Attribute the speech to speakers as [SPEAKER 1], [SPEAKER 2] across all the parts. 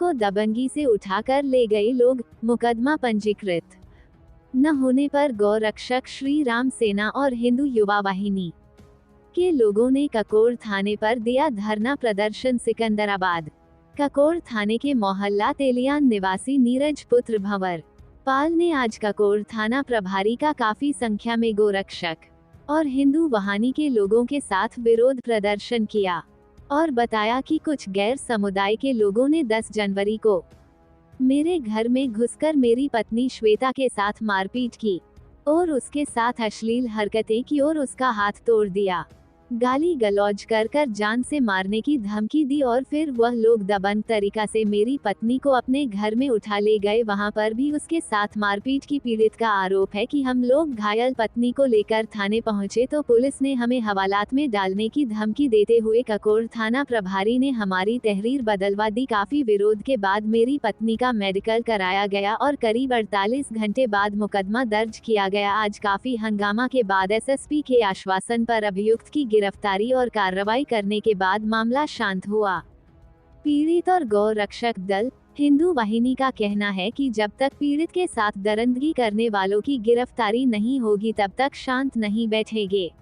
[SPEAKER 1] को दबंगी से उठाकर ले गए लोग, मुकदमा पंजीकृत न होने पर गौरक्षक श्री राम सेना और हिंदू युवा वाहिनी के लोगों ने ककोर थाने पर दिया धरना प्रदर्शन। सिकंदराबाद ककोर थाने के मोहल्ला तेलियान निवासी नीरज पुत्र भंवर पाल ने आज ककोर थाना प्रभारी का काफी संख्या में गोरक्षक और हिंदू वाहिनी के लोगों के साथ विरोध प्रदर्शन किया और बताया कि कुछ गैर समुदाय के लोगों ने 10 जनवरी को मेरे घर में घुसकर मेरी पत्नी श्वेता के साथ मारपीट की और उसके साथ अश्लील हरकतें की और उसका हाथ तोड़ दिया, गाली गलौज कर जान से मारने की धमकी दी और फिर वह लोग दबंग तरीका से मेरी पत्नी को अपने घर में उठा ले गए। वहां पर भी उसके साथ मारपीट की। पीड़ित का आरोप है कि हम लोग घायल पत्नी को लेकर थाने पहुंचे तो पुलिस ने हमें हवालात में डालने की धमकी देते हुए ककोर थाना प्रभारी ने हमारी तहरीर बदलवा दी। काफी विरोध के बाद मेरी पत्नी का मेडिकल कराया गया और करीब 48 घंटे बाद मुकदमा दर्ज किया गया। आज काफी हंगामा के बाद एसएसपी के आश्वासन पर अभियुक्त की गिरफ्तारी और कार्रवाई करने के बाद मामला शांत हुआ। पीड़ित और गौ रक्षक दल हिंदू वाहिनी का कहना है कि जब तक पीड़ित के साथ दरिंदगी करने वालों की गिरफ्तारी नहीं होगी तब तक शांत नहीं बैठेंगे।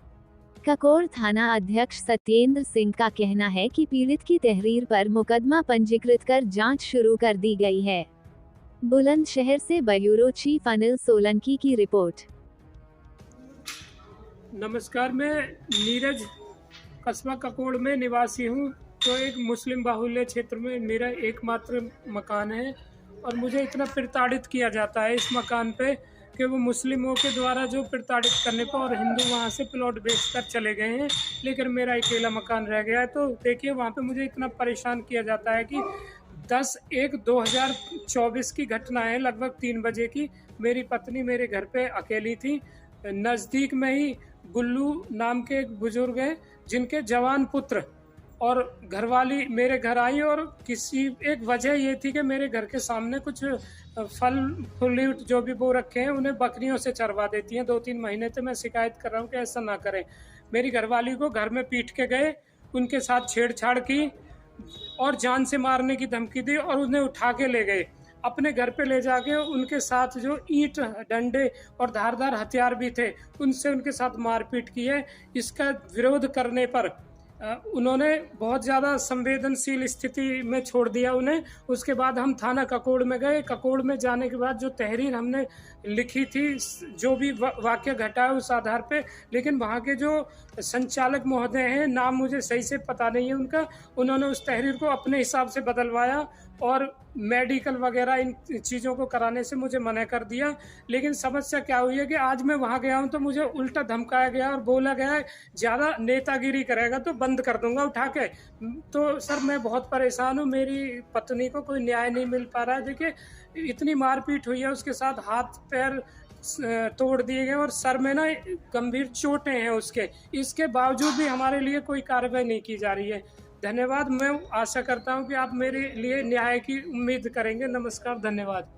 [SPEAKER 1] ककोर थाना अध्यक्ष सत्येंद्र सिंह का कहना है कि पीड़ित की तहरीर पर मुकदमा पंजीकृत कर जांच शुरू कर दी गई है। बुलंदशहर से ब्यूरो चीफ अनिल सोलंकी की रिपोर्ट।
[SPEAKER 2] नमस्कार, मैं नीरज कस्बा ककोड़ में निवासी हूँ। तो एक मुस्लिम बाहुल्य क्षेत्र में मेरा एकमात्र मकान है और मुझे इतना प्रताड़ित किया जाता है इस मकान पे कि वो मुस्लिमों के द्वारा जो प्रताड़ित करने पर और हिंदू वहाँ से प्लॉट बेचकर चले गए हैं, लेकिन मेरा अकेला मकान रह गया है। तो देखिए, वहाँ पे मुझे इतना परेशान किया जाता है कि 10/1/2024 की घटना है, लगभग 3 बजे की। मेरी पत्नी मेरे घर पे अकेली थी। नज़दीक में ही गुल्लू नाम के एक बुजुर्ग हैं जिनके जवान पुत्र और घरवाली मेरे घर आई और किसी एक वजह ये थी कि मेरे घर के सामने कुछ फल फ्रूट जो भी बो रखे हैं उन्हें बकरियों से चरवा देती हैं। 2-3 महीने से मैं शिकायत कर रहा हूँ कि ऐसा ना करें। मेरी घरवाली को घर में पीट के गए, उनके साथ छेड़छाड़ की और जान से मारने की धमकी दी और उन्हें उठा के ले गए। अपने घर पे ले जाके उनके साथ जो ईंट, डंडे और धारदार हथियार भी थे उनसे उनके साथ मारपीट की है। इसका विरोध करने पर उन्होंने बहुत ज़्यादा संवेदनशील स्थिति में छोड़ दिया उन्हें। उसके बाद हम थाना ककोड़ में गए। ककोड़ में जाने के बाद जो तहरीर हमने लिखी थी, जो भी वाक्य घटा है उस आधार पे, लेकिन वहाँ के जो संचालक महोदय हैं, नाम मुझे सही से पता नहीं है उनका, उन्होंने उस तहरीर को अपने हिसाब से बदलवाया और मेडिकल वगैरह इन चीज़ों को कराने से मुझे मना कर दिया। लेकिन समस्या क्या हुई है कि आज मैं वहाँ गया हूँ तो मुझे उल्टा धमकाया गया और बोला गया है ज़्यादा नेतागिरी करेगा तो बंद कर दूंगा उठा के। तो सर, मैं बहुत परेशान हूँ। मेरी पत्नी को कोई न्याय नहीं मिल पा रहा है। देखिए, इतनी मारपीट हुई है, उसके साथ हाथ पैर तोड़ दिए गए और सर में ना गंभीर चोटें हैं उसके। इसके बावजूद भी हमारे लिए कोई कार्रवाई नहीं की जा रही है। धन्यवाद। मैं आशा करता हूं कि आप मेरे लिए न्याय की उम्मीद करेंगे। नमस्कार, धन्यवाद।